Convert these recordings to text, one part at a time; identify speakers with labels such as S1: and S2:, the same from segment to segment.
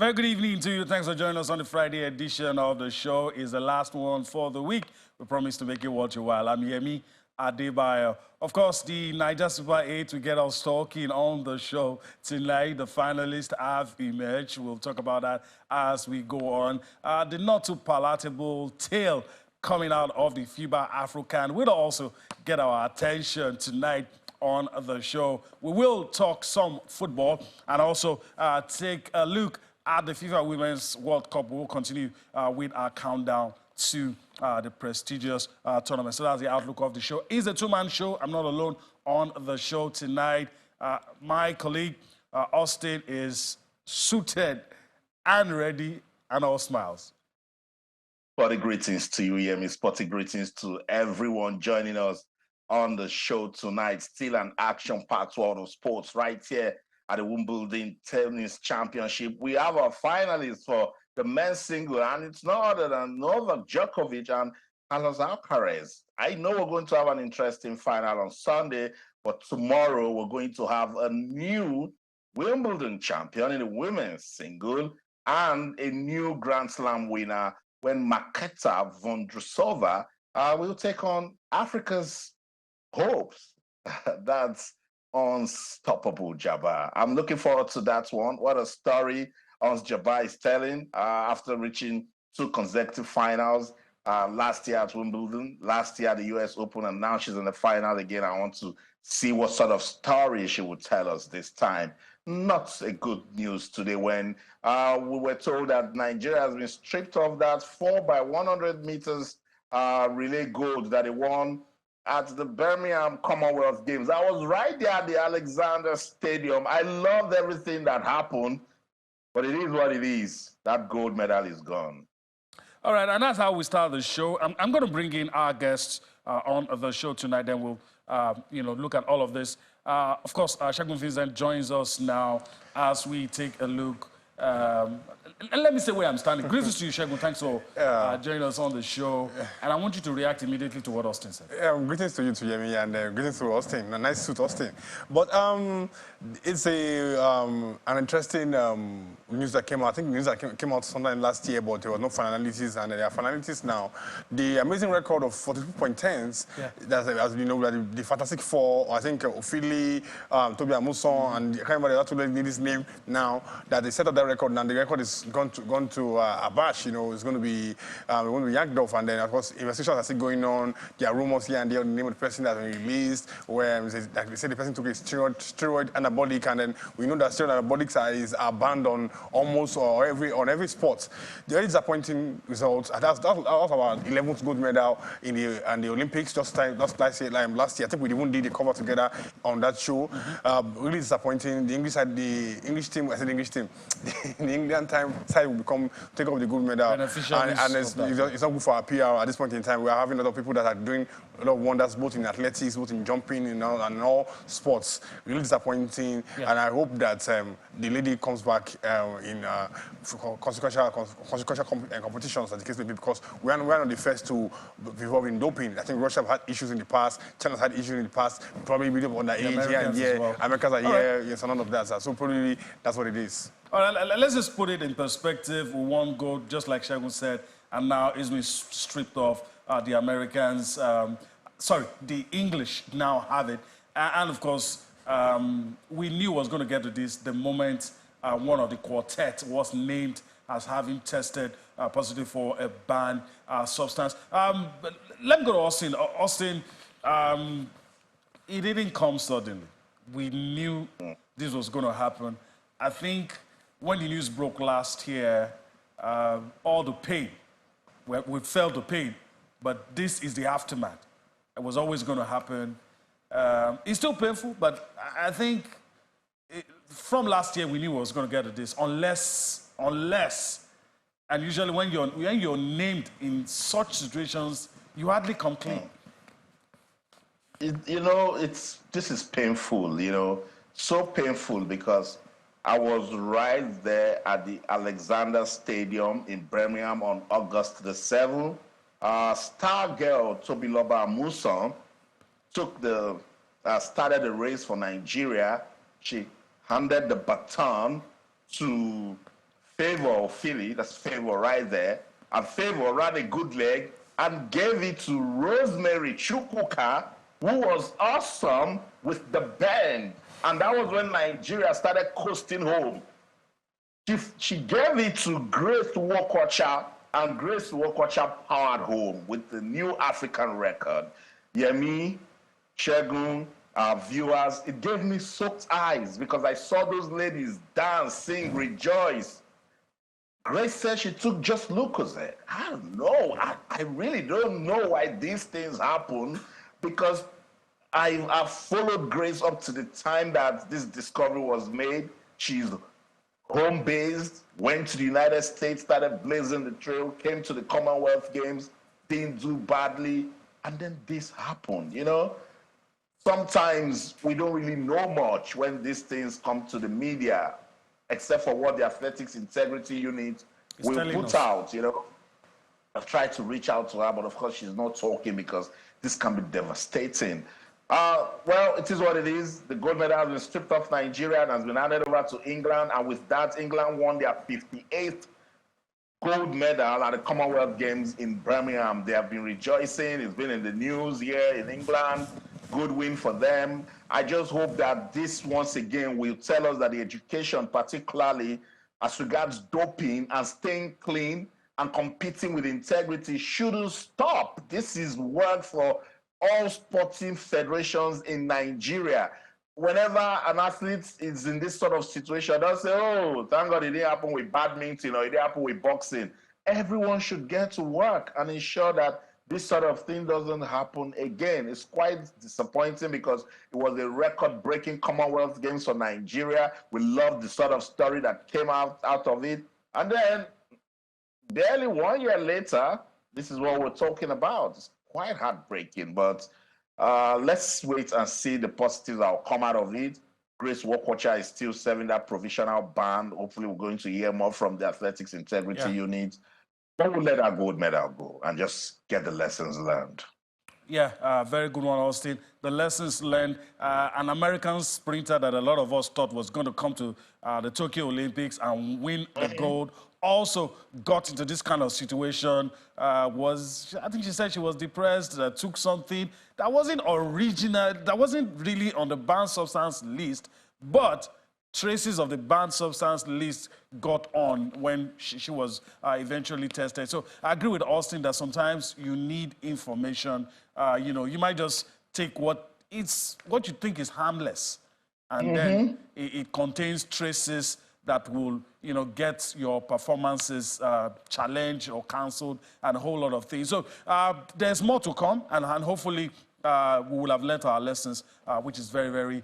S1: Very good evening to you. Thanks for joining us on the Friday edition of the show. It's the last one for the week. We promise to make it worth your while. I'm Yemi Adebayo. Of course, the Naija Super 8 will get us talking on the show tonight. The finalists have emerged. We'll talk about that as we go on. The not too palatable tale coming out of the FIBA AfroCan will also get our attention tonight on the show. We will talk some football and also take a look at the FIFA Women's World Cup. We will continue with our countdown to the prestigious tournament. So that's the outlook of the show. It's a two-man show. I'm not alone on the show tonight. My colleague, Austin, is suited and ready and all smiles.
S2: Sporty greetings to you, Yemi. Sporty greetings to everyone joining us on the show tonight. Still an action-packed world of sports right here at the Wimbledon Tennis Championship. We have our finalists for the men's single, and it's no other than Novak Djokovic and Carlos Alcaraz. I know we're going to have an interesting final on Sunday, but tomorrow we're going to have a new Wimbledon champion in the women's single and a new Grand Slam winner when Marketa Vondrousova will take on Africa's hopes. That's unstoppable Jabbar. I'm looking forward to that one. What a story Ons Jabbar is telling after reaching 2 consecutive finals last year at Wimbledon, last year at the US Open, and now she's in the final again. I want to see what sort of story she would tell us this time. Not a good news today when we were told that Nigeria has been stripped of that 4x100 meters relay gold that they won at the Birmingham Commonwealth Games. I was right there at the Alexander Stadium. I loved everything that happened, but it is what it is. That gold medal is gone.
S1: All right, and that's how we start the show. I'm going to bring in our guests on the show tonight, then we'll look at all of this. Of course, Segun Vincent joins us now as we take a look. Let me say where I'm standing. Greetings to you, Segun. Thanks for joining us on the show. And I want you to react immediately to what Austin said.
S3: Greetings to you, to Yemi, and greetings to Austin. A nice suit, Austin. But it's an interesting news that came out. I think news that came out sometime last year, but there were no finalities, and there are finalities now. The amazing record of 42.10s, that's, as you know, the Fantastic Four, I think Ophilie, Toby Amuson, and I can't remember the other lady's name now, that they set up that record, and the record is gone to Abash. It's going to be yanked off, and then of course investigations are still going on. There are rumors here and there on the name of the person that was released, where like they said the person took a steroid anabolic, and then we know that steroid anabolics are banned on almost every sport. The very disappointing results. That's our 11th gold medal in the Olympics last year. I think we even did a cover together on that show. Really disappointing. The English team. I said English team. The Indian side will take up the gold medal, and it's not good for our PR at this point in time. We are having a lot of people that are doing a lot of wonders, both in athletics, both in jumping, and all sports. Really disappointing, and I hope that the lady comes back in consequential competitions, as the case may be, because we are not the first to be involved in doping. I think Russia have had issues in the past, China's had issues in the past, probably with underage here and there. Well. Americans are here, yes, and none of that. So probably that's what it is.
S1: All right, let's just put it in perspective. We won gold, just like Segun said, and now it's been stripped off. The Americans, the English now have it. And of course, we knew was going to get to this the moment one of the quartet was named as having tested positive for a banned substance. But let me go to Austin. Austin, it didn't come suddenly. We knew this was going to happen. I think when the news broke last year, all the pain, we felt the pain, but this is the aftermath. It was always going to happen. It's still painful, but I think from last year we knew we was going to get to this, unless, and usually when you're named in such situations, you hardly come clean.
S2: This is painful, so painful because I was right there at the Alexander Stadium in Birmingham on August the 7th. Star girl Tobiloba Amuson started the race for Nigeria. She handed the baton to Favor Philly, that's Favor right there, and Favor ran a good leg and gave it to Rosemary Chukwuka, who was awesome with the bend. And that was when Nigeria started coasting home. She gave it to Grace Wokocha, and Grace Wokocha powered home with the new African record. Yemi, Shegun, our viewers, it gave me soaked eyes because I saw those ladies dance, sing, rejoice. Grace said she took just Lucozade. I don't know. I really don't know why these things happen because I've followed Grace up to the time that this discovery was made. She's home-based, went to the United States, started blazing the trail, came to the Commonwealth Games, didn't do badly, and then this happened, you know? Sometimes we don't really know much when these things come to the media, except for what the Athletics Integrity Unit will put out, you know. I've tried to reach out to her, but of course she's not talking because this can be devastating. Well, it is what it is. The gold medal has been stripped off Nigeria and has been handed over to England, and with that, England won their 58th gold medal at the Commonwealth Games in Birmingham. They have been rejoicing. It's been in the news here in England. Good win for them. I just hope that this once again will tell us that the education, particularly as regards doping and staying clean and competing with integrity, shouldn't stop. This is work for all sporting federations in Nigeria. Whenever an athlete is in this sort of situation, don't say, oh, thank God it didn't happen with badminton or it didn't happen with boxing. Everyone should get to work and ensure that this sort of thing doesn't happen again. It's quite disappointing because it was a record-breaking Commonwealth Games for Nigeria. We love the sort of story that came out of it. And then, barely 1 year later, this is what we're talking about. It's quite heartbreaking, but let's wait and see the positives that will come out of it. Grace Wokocha is still serving that provisional ban. Hopefully, we're going to hear more from the Athletics Integrity Unit. But we'll let our gold medal go and just get the lessons learned.
S1: Yeah, very good one, Austin. The lessons learned. An American sprinter that a lot of us thought was going to come to the Tokyo Olympics and win the gold also got into this kind of situation. I think she said she was depressed, took something that wasn't original, that wasn't really on the banned substance list, but traces of the banned substance list got on when she was eventually tested. So I agree with Austin that sometimes you need information. You know, you might just take what you think is harmless, and then it contains traces that will, you know, get your performances challenged or cancelled and a whole lot of things. So there's more to come, and hopefully we will have learned our lessons, which is very, very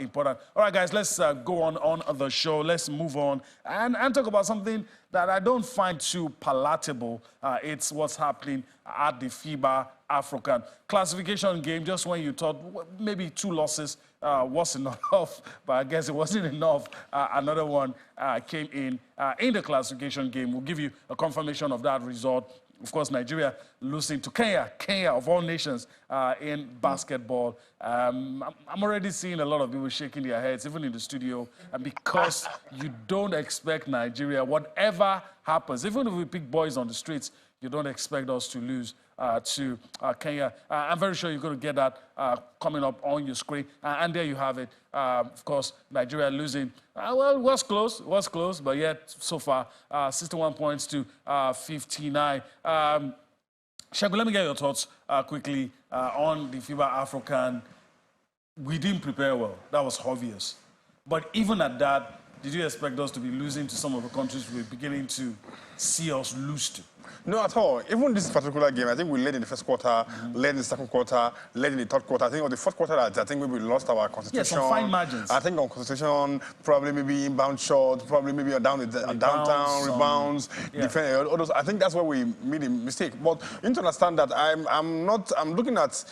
S1: important. All right, guys, let's go on the show. Let's move on and talk about something that I don't find too palatable. It's what's happening at the FIBA AfroCan classification game. Just when you thought maybe 2 losses was enough, but I guess it wasn't enough. Another one came in the classification game. We'll give you a confirmation of that result. Of course, Nigeria losing to Kenya of all nations in basketball. I'm already seeing a lot of people shaking their heads, even in the studio, and because you don't expect Nigeria, whatever happens, even if we pick boys on the streets, you don't expect us to lose to Kenya. I'm very sure you're going to get that coming up on your screen. And there you have it. Of course, Nigeria losing. Well, it was close, but yet so far, 61 points to 59. Shegun, let me get your thoughts quickly on the FIBA AfroCan. We didn't prepare well. That was obvious. But even at that, did you expect us to be losing to some of the countries we're beginning to see us lose to?
S3: No, at all. Even this particular game, I think we led in the first quarter, led in the second quarter, led in the third quarter. I think on the fourth quarter, I think we lost our concentration.
S1: Yeah, some fine margins.
S3: I think on concentration, probably maybe inbound shots, probably maybe downtown rebounds, defense, all those. I think that's where we made a mistake. But you need to understand that I'm looking at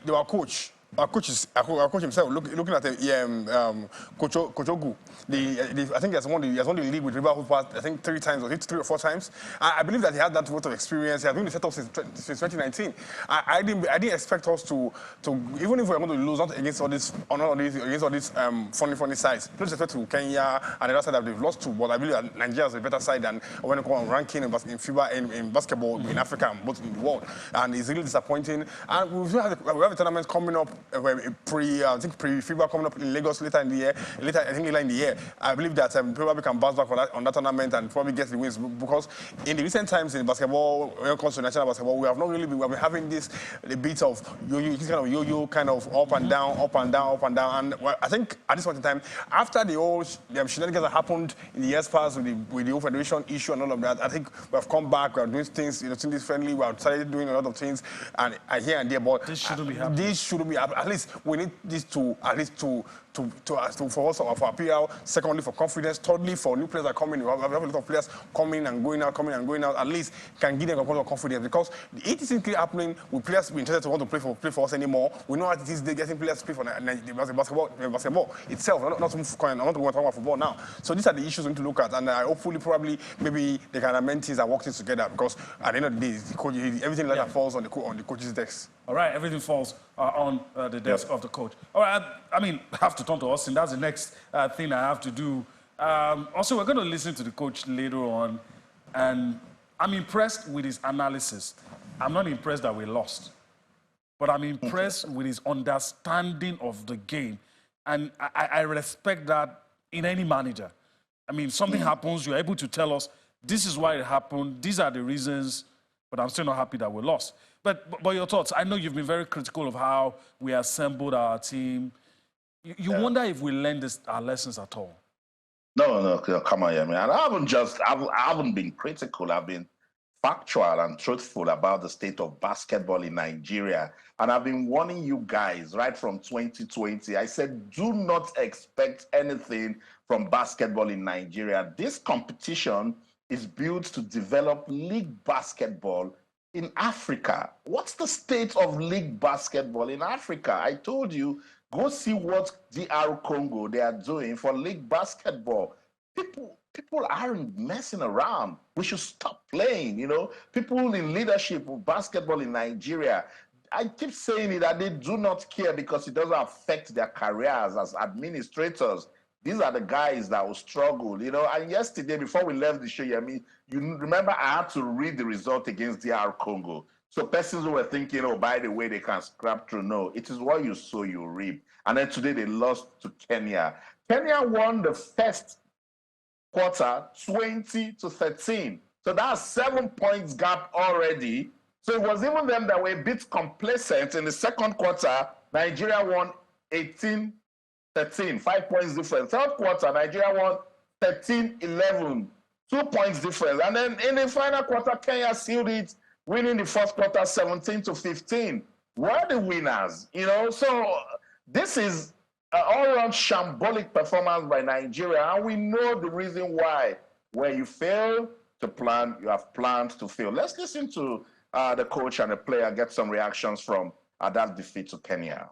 S3: our coach. our coach himself, looking at Coach Ogu, I think he has won the league with River Hoop, I think 3 times or 3 or 4 times. I believe that he had that lot of experience. He has been in the setup since 2019. I didn't expect us to even if we are going to lose, not against all these funny sides. Please respect to Kenya and the other side that they've lost to, but I believe that Nigeria is a better side than when it comes on ranking in FIBA in basketball in Africa and both in the world. And it's really disappointing. And we have a tournament coming up. Pre-FIBA coming up in Lagos later in the year. Later in the year, I believe that probably can bounce back on that tournament and probably get the wins, because in the recent times in basketball, when it comes to national basketball, we have not really been having this bit of yo-yo kind of up and down. And I think at this point in time, after the whole shenanigans that happened in the years past with the whole federation issue and all of that, I think we have come back. We are doing things, team differently. We have started doing a lot of things, and here and there. But
S1: this shouldn't be happening.
S3: This shouldn't be. At least we need this to for us for appeal. Secondly, for confidence. Thirdly, for new players that come in. We have a lot of players coming and going out. At least can give them a lot of confidence, because it isn't happening with players being interested to want to play for us anymore. We know that it is getting players to play for the basketball itself. Not to talk about football now. So these are the issues we need to look at, and hopefully, maybe they can amend things and work things together, because at the end of the day, everything like that falls on the coach's desk.
S1: All right, everything falls on the desk of the coach. All right, I mean, I have to turn to Austin. That's the next thing I have to do. Also, we're going to listen to the coach later on, and I'm impressed with his analysis. I'm not impressed that we lost, but I'm impressed with his understanding of the game, and I respect that in any manager. I mean, something happens, you're able to tell us, this is why it happened, these are the reasons, but I'm still not happy that we lost. But your thoughts, I know you've been very critical of how we assembled our team. You wonder if we learned our lessons at all.
S2: No, come on, man. I haven't been critical. I've been factual and truthful about the state of basketball in Nigeria. And I've been warning you guys right from 2020. I said, do not expect anything from basketball in Nigeria. This competition is built to develop league basketball in Africa. What's the state of league basketball in Africa? I told you, go see what DR Congo they are doing for league basketball. People aren't messing around. We should stop playing, People in leadership of basketball in Nigeria, I keep saying it, that they do not care because it doesn't affect their careers as administrators. These are the guys that will struggle, And yesterday, before we left the show, you remember I had to read the result against DR Congo. So persons who were thinking, oh, by the way, they can scrap through. No, it is what you sow, you reap. And then today they lost to Kenya. Kenya won the first quarter 20-13. So that's 7 points gap already. So it was even them that were a bit complacent. In the second quarter, Nigeria won 18-13, 5 points difference. Third quarter, Nigeria won 13-11, 2 points difference. And then in the final quarter, Kenya sealed it, winning the first quarter 17-15. We're the winners, So this is an all-around shambolic performance by Nigeria, and we know the reason why. Where you fail to plan, you have planned to fail. Let's listen to the coach and the player and get some reactions from that defeat to Kenya.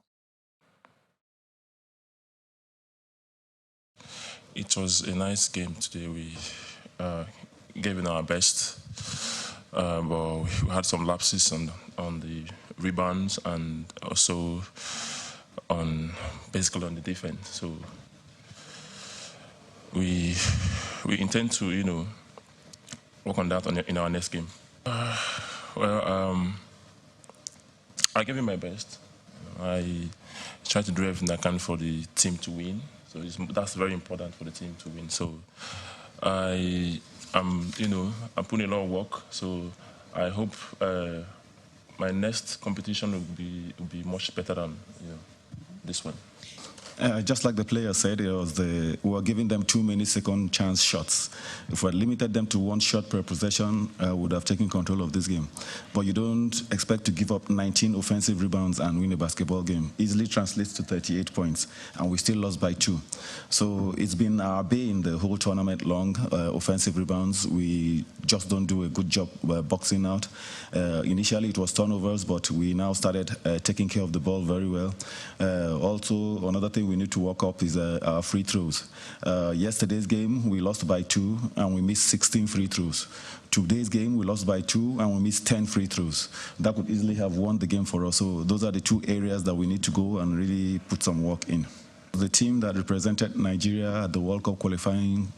S4: It was a nice game today. We gave it our best, but we had some lapses on the rebounds and also basically on the defense. So we intend to work on that in our next game. I gave it my best. I tried to do everything I can for the team to win. So that's very important for the team to win. So I'm putting a lot of work. So I hope my next competition will be much better than this one.
S5: Just like the player said, we were giving them too many second chance shots. If we had limited them to 1 shot per possession, we would have taken control of this game. But you don't expect to give up 19 offensive rebounds and win a basketball game. Easily translates to 38 points, and we still lost by 2. So it's been our bane the whole tournament long, offensive rebounds. We just don't do a good job boxing out. Initially it was turnovers, but we now started taking care of the ball very well. Also, another thing we need to work up is our free throws. Yesterday's game, we lost by 2 and we missed 16 free throws. Today's game, we lost by 2 and we missed 10 free throws. That could easily have won the game for us. So those are the 2 areas that we need to go and really put some work in. The team that represented Nigeria at the World Cup qualifying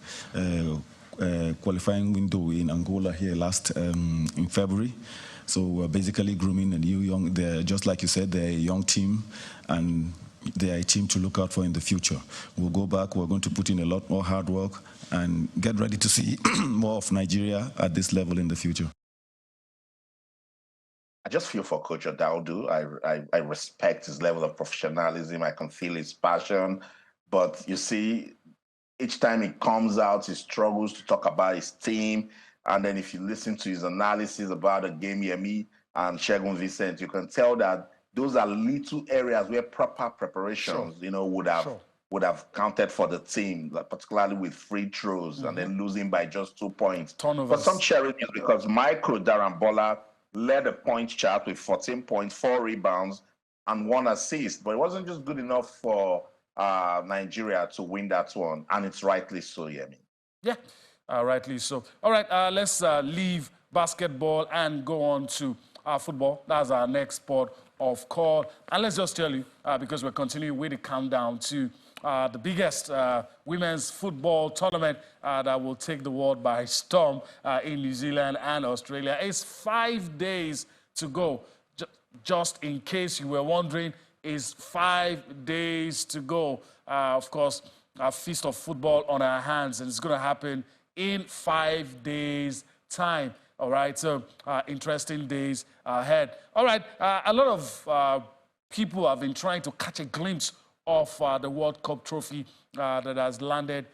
S5: window in Angola here in February. So we're basically grooming a new young, just like you said, they're a young team, and they are a team to look out for in the future. We'll go back, we're going to put in a lot more hard work and get ready to see more of Nigeria at this level in the future.
S2: I just feel for Coach Adaudu. I respect his level of professionalism. I can feel his passion. But you see, each time he comes out, he struggles to talk about his team. And then if you listen to his analysis about the game, Yemi and Segun Vincent, you can tell that those are little areas where proper preparations, would have counted for the team, particularly with free throws and then losing by just 2 points.
S1: Turnovers.
S2: But some sharing is because Michael Darambola led a point chart with 14 points, 4 rebounds, and 1 assist. But it wasn't just good enough for Nigeria to win that one, and it's rightly so, Yemi.
S1: Yeah, rightly so. All right, let's leave basketball and go on to football. That's our next sport of call. And let's just tell you, because we're continuing with the countdown to the biggest women's football tournament that will take the world by storm in New Zealand and Australia. It's 5 days to go. Just in case you were wondering, it's 5 days to go. Of course, a feast of football on our hands, and it's going to happen in 5 days' time. All right, so interesting days ahead. All right, a lot of people have been trying to catch a glimpse of the World Cup trophy that has landed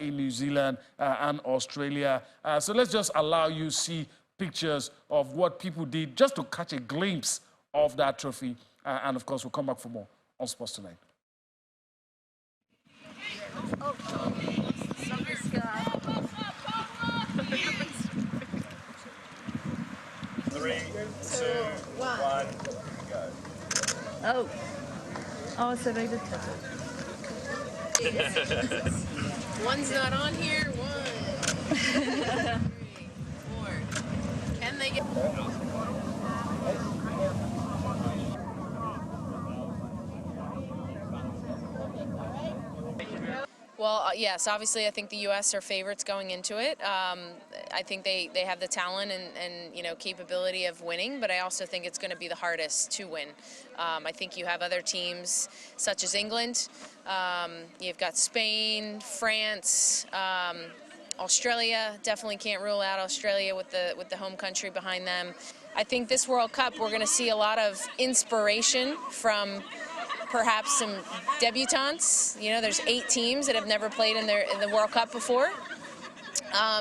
S1: in New Zealand and Australia. So let's just allow you to see pictures of what people did just to catch a glimpse of that trophy. And of course, we'll come back for more on Sports Tonight.
S6: Three, two, one, go.
S7: Oh, so they did touch it.
S8: One's not on here. 1, 2, 3, 4. Can they get? Well, yes, obviously I think the U.S. are favorites going into it. I think they have the talent and capability of winning, but I also think it's going to be the hardest to win. I think you have other teams such as England. You've got Spain, France, Australia. Definitely can't rule out Australia with the home country behind them. I think this World Cup we're going to see a lot of inspiration from perhaps some debutantes. There's 8 teams that have never played in the World Cup before.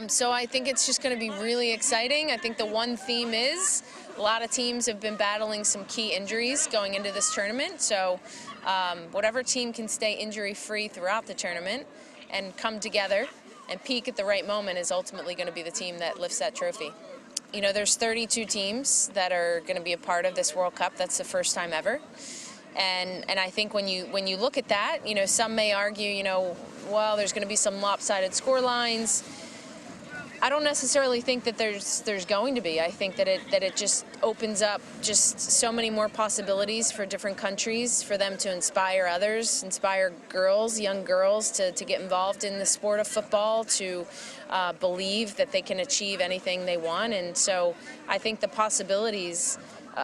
S8: So I think it's just going to be really exciting. I think the one theme is a lot of teams have been battling some key injuries going into this tournament. So whatever team can stay injury-free throughout the tournament and come together and peak at the right moment is ultimately going to be the team that lifts that trophy. There's 32 teams that are going to be a part of this World Cup. That's the first time ever. And I think when you look at that, some may argue, well, there's going to be some lopsided score lines. I don't necessarily think that there's going to be. I think that it just opens up just so many more possibilities for different countries, for them to inspire others, inspire girls, young girls to get involved in the sport of football, to believe that they can achieve anything they want. And so I think the possibilities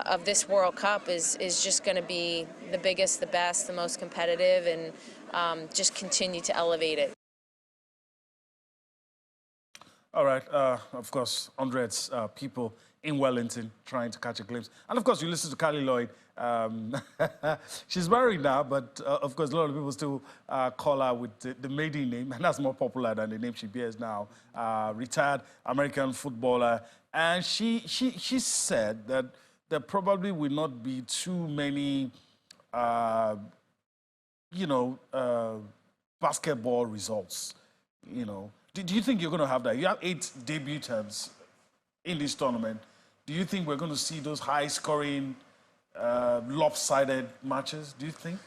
S8: of this World Cup is just going to be the biggest, the best, the most competitive, and just continue to elevate it.
S1: All right, of course, hundreds of people in Wellington trying to catch a glimpse. And of course, you listen to Carly Lloyd She's married now, but of course, a lot of people still call her with the maiden name, and that's more popular than the name she bears now. Retired American footballer, and she said that there probably will not be too many, basketball results. Do you think you're going to have that? You have 8 debutants in this tournament. Do you think we're going to see those high-scoring, lopsided matches? Do you think?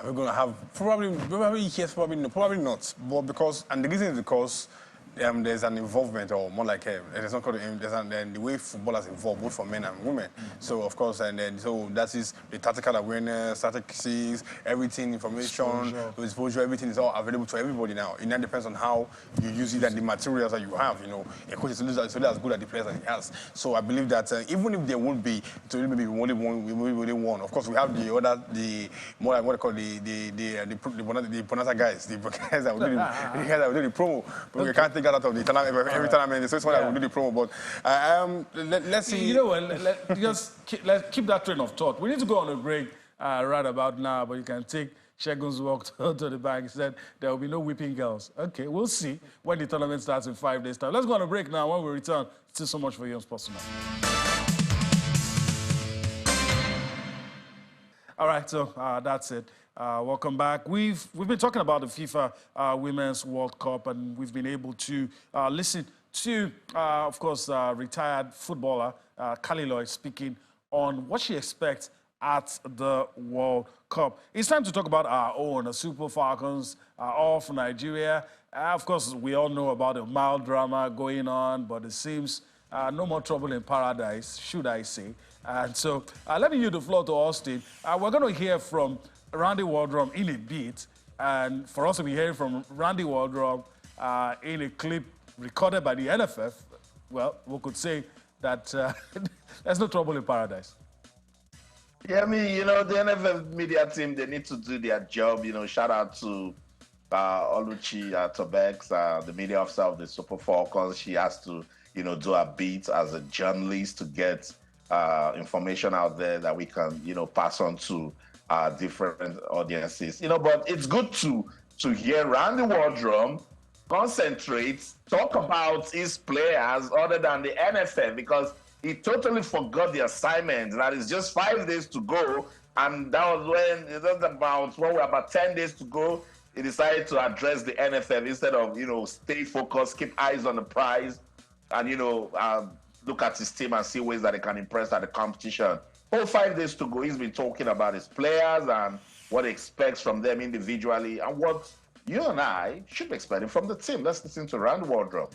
S3: We're going to have probably yes, probably no, probably not. But the reason is because there's an involvement, or more like it's not called the way footballers involved, both for men and women. So of course, so that is the tactical awareness, statistics, everything, information, exposure, everything is all available to everybody now. It now depends on how you use it and the materials that you have. A coach is only as good as the players that he has. So I believe that even if there won't be, so maybe only one. Of course, we have the more like what I call the bonanza guys, the guys that will do the promo, but we can't take that out of the tournament every tournament. So it's one that will do the promo. But let's see.
S1: You know what? Let's keep that train of thought. We need to go on a break right about now, but you can take Shegun's walk to the bank. He said there will be no whipping girls. Okay, we'll see when the tournament starts in 5 days' time. Let's go on a break now. When we return, still so much for you on Sports Tonight. All right, so that's it. Welcome back. We've been talking about the FIFA Women's World Cup, and we've been able to listen to, of course, retired footballer Kali Lloyd speaking on what she expects at the World Cup. It's time to talk about our own, the Super Falcons of Nigeria. Of course, we all know about the mild drama going on, but it seems no more trouble in paradise, should I say. And so let me yield the floor to Austin. We're going to hear from Randy Waldrum in a bit, and for us to be hearing from Randy Waldrum in a clip recorded by the NFF, well, we could say that there's no trouble in paradise.
S2: Yeah, I mean, the NFF media team, they need to do their job. Shout out to Oluchi Tobex, the media officer of the Super Falcons. She has to, do a bit as a journalist to get information out there that we can, pass on to different audiences. But it's good to hear Randy Waldrum concentrate, talk about his players other than the NFF, because he totally forgot the assignment. That is just 5 days to go, and that was when we're about 10 days to go, he decided to address the NFF instead of, stay focused, keep eyes on the prize, and, look at his team and see ways that he can impress at the competition. 5 days to go, he's been talking about his players and what he expects from them individually and what you and I should be expecting from the team. Let's listen to Randy Waldrum.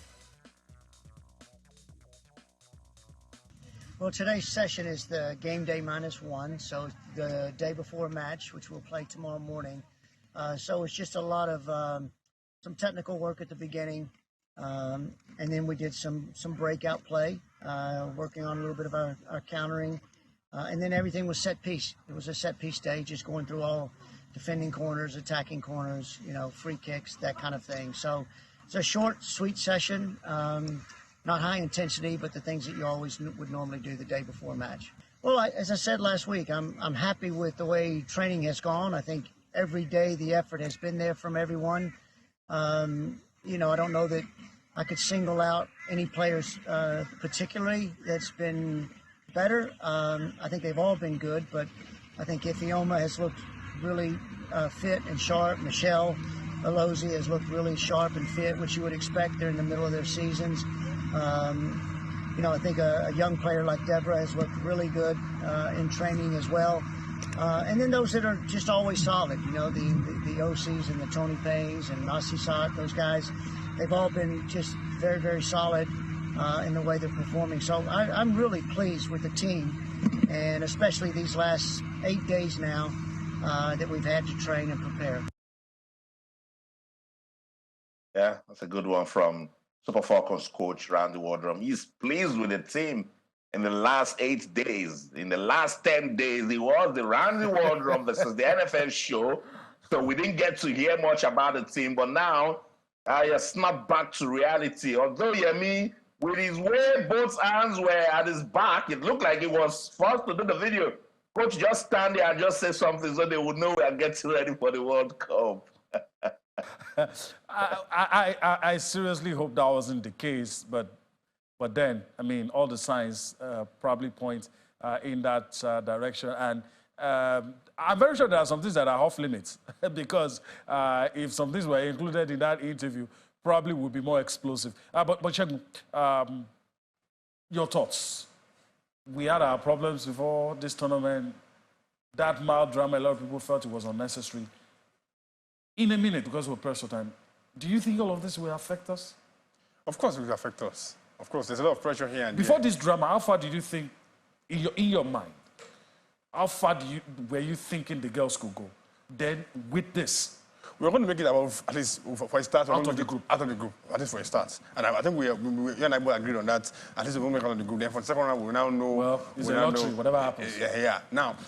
S7: Well, today's session is the game day -1, so the day before match, which we'll play tomorrow morning. So it's just a lot of some technical work at the beginning, and then we did some breakout play, working on a little bit of our countering, and then everything was set piece. It was a set piece day, just going through all defending corners, attacking corners, free kicks, that kind of thing. So it's a short, sweet session. Not high intensity, but the things that you always would normally do the day before a match. Well, as I said last week, I'm happy with the way training has gone. I think every day the effort has been there from everyone. I don't know that I could single out any players particularly that's been better. I think they've all been good, but I think Ifeoma has looked really fit and sharp. Michelle Alozie has looked really sharp and fit, which you would expect. They're in the middle of their seasons. I think a young player like Deborah has looked really good in training as well. And then those that are just always solid, the OCs and the Tony Paynes and Nasisat, those guys, they've all been just very, very solid in the way they're performing. So I'm really pleased with the team, and especially these last 8 days now that we've had to train and prepare.
S2: Yeah, that's a good one from Super Falcons coach Randy Waldrum. He's pleased with the team in the last 8 days. In the last 10 days, it was the Randy Waldrum versus the NFF show. So we didn't get to hear much about the team, but now I snap back to reality. Although Yemi with his way, both hands were at his back. It looked like he was forced to do the video. Coach just stand there and just say something so they would know we are getting ready for the World Cup.
S1: I seriously hope that wasn't the case, but then, I mean, all the signs probably point in that direction. And I'm very sure there are some things that are off limits because if some things were included in that interview, probably would be more explosive. But Segun, your thoughts? We had our problems before this tournament. That mild drama, a lot of people felt it was unnecessary. In a minute, because we're pressed for time, do you think all of this will affect us?
S3: Of course it will affect us. Of course, there's a lot of pressure here and
S1: Before
S3: there.
S1: this drama, how far did you think, in your mind, how far were you thinking the girls could go? Then, with this,
S3: we're going to make it above, at least for a start.
S1: Out of the group.
S3: Out of the group, at least for a start. And I think we you and I both agreed on that. At least we'll make it out of the group. Then for the second round, we now know.
S1: Well, it's a lottery, whatever happens.
S3: Yeah.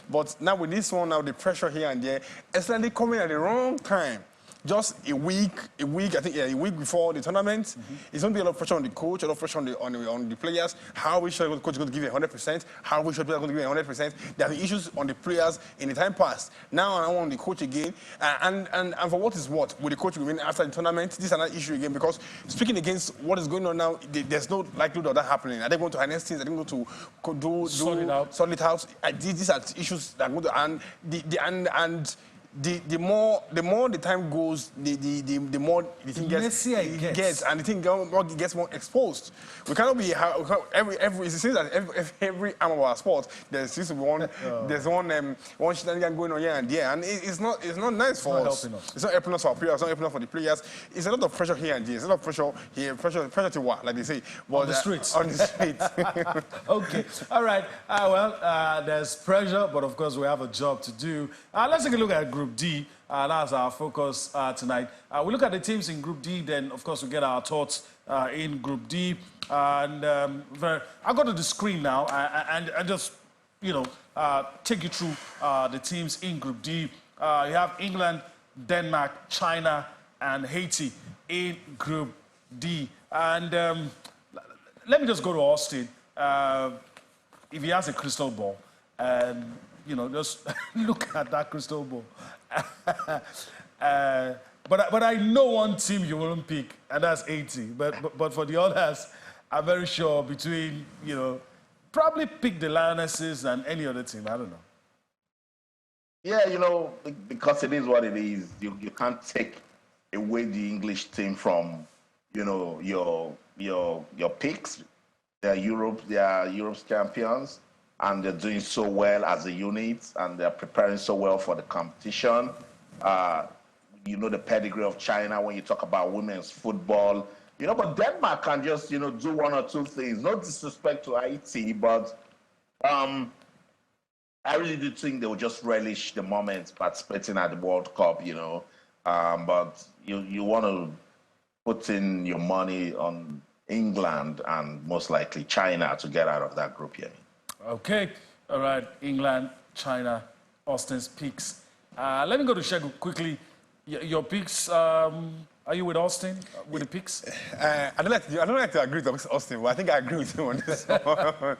S3: But now with this one, now the pressure here and there, it's slightly coming at the wrong time. Just a week, I think, a week before the tournament. It's going to be a lot of pressure on the coach, a lot of pressure on the players. How we sure the coach is going to give it 100%? How we sure players going to give it 100%? There are issues on the players in the time past. Now I want the coach again. And for what is what, will the coach win after the tournament? This is another issue again because speaking against what is going on now, there's no likelihood of that happening. Are they going to harness things? Are they going to sort it out? These are issues that are going to the more the time goes, the more the thing gets, and the thing gets more exposed. We cannot be it seems that every arm of our sport there seems to be one one shenanigan going on here and there, and it's not nice for us. It's not helping us for our players. It's not helping us for the players. It's a lot of pressure here and there. It's a lot of pressure here, pressure to what, like they say, but,
S1: on the streets.
S3: On the streets.
S1: Okay, all right. There's pressure, but of course we have a job to do. Let's take a look at Group D. That's our focus tonight. We look at the teams in Group D, then of course we get our thoughts in Group D. And I'll go to the screen now and just, take you through the teams in Group D. You have England, Denmark, China, and Haiti in Group D. And let me just go to Austin. If he has a crystal ball, and just look at that crystal ball. But I know one team you won't pick, and that's 80. But for the others, I'm very sure between, probably pick the Lionesses and any other team. I don't know.
S2: Yeah, because it is what it is. You can't take away the English team from, your picks. They are Europe's champions, and they're doing so well as a unit, and they're preparing so well for the competition. The pedigree of China when you talk about women's football. But Denmark can just, do one or two things. No disrespect to Haiti, but I really do think they will just relish the moment participating at the World Cup, But you want to put in your money on England and most likely China to get out of that group here.
S1: Okay, all right, England, China, Austin's picks. Let me go to Segun quickly. Your picks, are you with Austin, with the picks?
S3: I don't like to agree with Austin, but I think I agree with him on this one.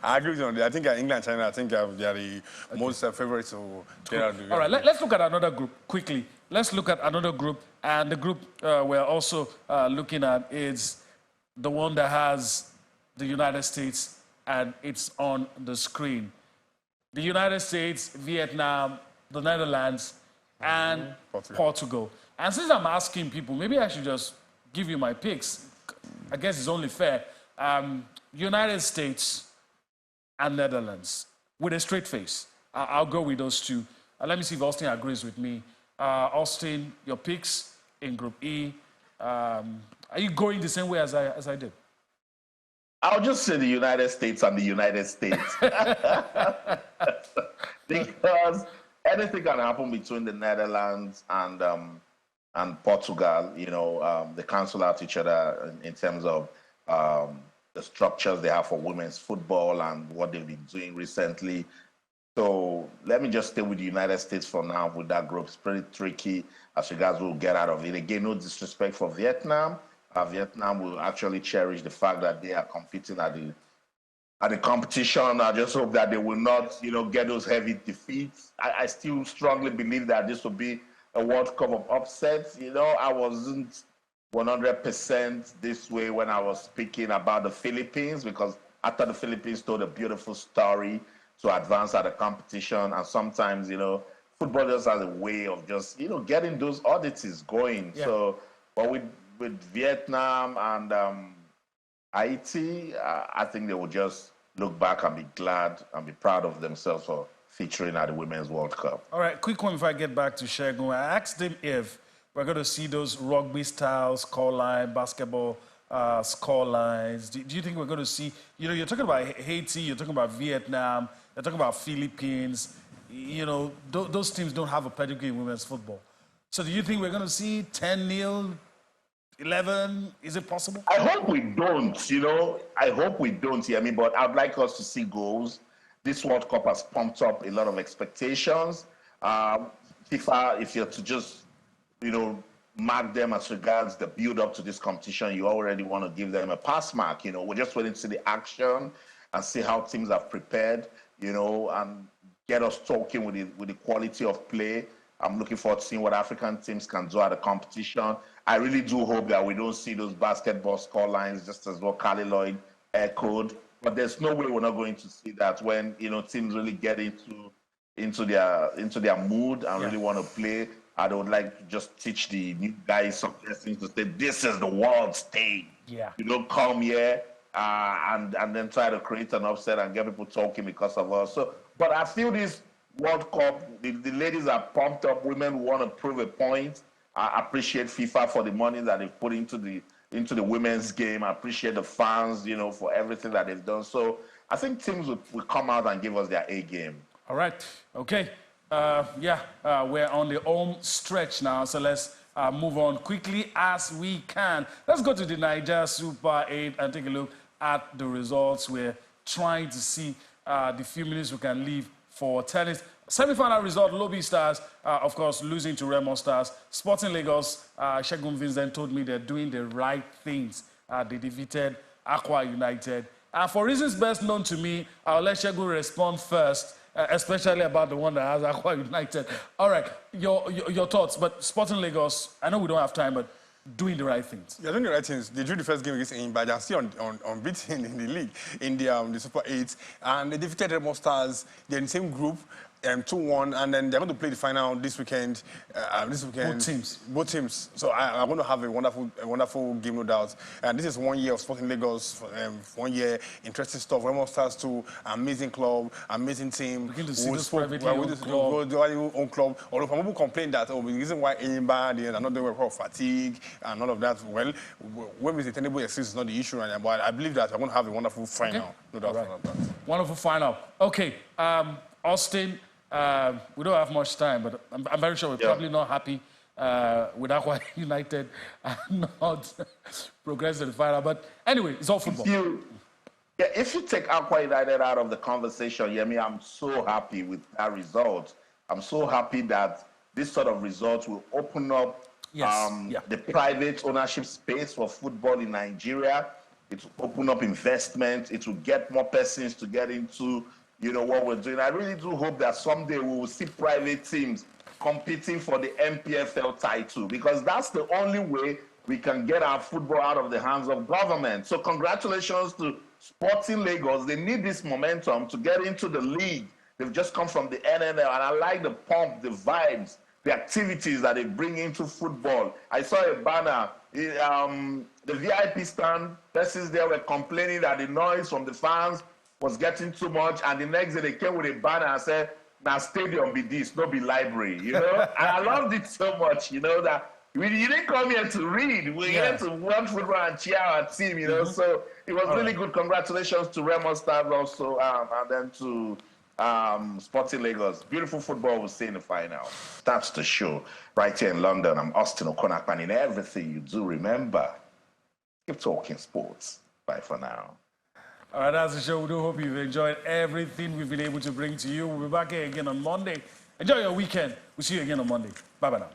S3: I agree with him on that. I think England, China, I think they are the most favorites to get out of the.
S1: All right, let's look at another group quickly. Let's look at another group, and the group we're also looking at is the one that has the United States, and it's on the screen. The United States, Vietnam, the Netherlands, and Portugal. And since I'm asking people, maybe I should just give you my picks. I guess it's only fair. United States and Netherlands, with a straight face. I'll go with those two. Let me see if Austin agrees with me. Austin, your picks in Group E. Are you going the same way as I did?
S2: I'll just say the United States and the United States. Because anything can happen between the Netherlands and Portugal. They cancel out each other in terms of the structures they have for women's football and what they've been doing recently. So let me just stay with the United States for now with that group. It's pretty tricky as regards who will get out of it. Again, no disrespect for Vietnam. Vietnam will actually cherish the fact that they are competing at the competition. I just hope that they will not, get those heavy defeats. I still strongly believe that this will be a World Cup of upsets. I wasn't 100% this way when I was speaking about the Philippines, because after the Philippines told a beautiful story to advance at the competition, and sometimes, football just has a way of just, getting those oddities going.
S1: Yeah.
S2: So, but with Vietnam and Haiti, I think they will just look back and be glad and be proud of themselves for featuring at the Women's World Cup.
S1: All right, quick one before I get back to Shegun. I asked him if we're going to see those rugby-style scoreline, basketball scorelines. Do you think we're going to see, you're talking about Haiti, you're talking about Vietnam, you're talking about Philippines. Those teams don't have a pedigree in women's football. So do you think we're going to see 10-0, 11? Is it possible?
S2: I hope we don't, I hope we don't, but I'd like us to see goals. This World Cup has pumped up a lot of expectations. FIFA, if you're to just, mark them as regards the build-up to this competition, you already want to give them a pass mark. We're just waiting to see the action and see how teams have prepared, and get us talking with the quality of play. I'm looking forward to seeing what African teams can do at the competition. I really do hope that we don't see those basketball score lines, just as what Carly Lloyd echoed. But there's no way we're not going to see that when teams really get into their mood and really want to play. I would like to just teach the new guys some lessons to say this is the world stage.
S1: Yeah.
S2: You don't come here and then try to create an upset and get people talking because of us. So, but I feel this World Cup, the ladies are pumped up. Women want to prove a point. I appreciate FIFA for the money that they've put into the women's game. I appreciate the fans, for everything that they've done. So I think teams will come out and give us their A game.
S1: All right. Okay. We're on the home stretch now, so let's move on quickly as we can. Let's go to the Naija Super 8 and take a look at the results. We're trying to see the few minutes we can leave for tennis. Semi-final result, Lobby Stars, of course, losing to Remo Stars. Sporting Lagos, Shegun Vincent told me they're doing the right things. They defeated Aqua United. For reasons best known to me, I'll let Shegun respond first, especially about the one that has Aqua United. All right, your thoughts, but Sporting Lagos, I know we don't have time, but doing the right things.
S3: They're doing the right things. They drew the first game against Imba. They're still unbeaten in the league, in the Super 8. And they defeated Remo Stars. They're in the same group, 2-1, and then they're going to play the final this weekend. Both teams. So I'm going to have a wonderful game, no doubt. And this is 1 year of Sporting Lagos, 1 year, interesting stuff. Remo Stars too, amazing club, amazing team.
S1: Begin to see this privately owned
S3: club. Although some people complain that, the reason why Imba, they are not doing well, fatigue and all of that. Well, when we say tenable excuse is not the issue right now, but I believe that we're going to have a wonderful final, no doubt about that.
S1: Wonderful final. Okay, Austin. We don't have much time, but I'm very sure we're probably not happy with Aqua United not progressing to the final. But anyway, it's all football.
S2: If you take Aqua United out of the conversation, I'm so happy with that result. I'm so happy that this sort of results will open up the private ownership space for football in Nigeria. It will open up investment. It will get more persons to get into what we're doing. I really do hope that someday we will see private teams competing for the MPFL title, because that's the only way we can get our football out of the hands of government. So congratulations to Sporting Lagos. They need this momentum to get into the league. They've just come from the NNL, and I like the pump, the vibes, the activities that they bring into football. I saw a banner. The VIP stand, persons there were complaining that the noise from the fans was getting too much, and the next day they came with a banner and said, now stadium be this, not be library, And I loved it so much, that you didn't come here to read. We're here to watch football and cheer our team, So it was really good. Congratulations to Remo Stars also, and then to Sporting Lagos. Beautiful football we'll see in the final. That's the show right here in London. I'm Austin O'Connor, and in everything you do, remember, keep talking sports. Bye for now.
S1: All right, that's the show. We do hope you've enjoyed everything we've been able to bring to you. We'll be back here again on Monday. Enjoy your weekend. We'll see you again on Monday. Bye-bye now.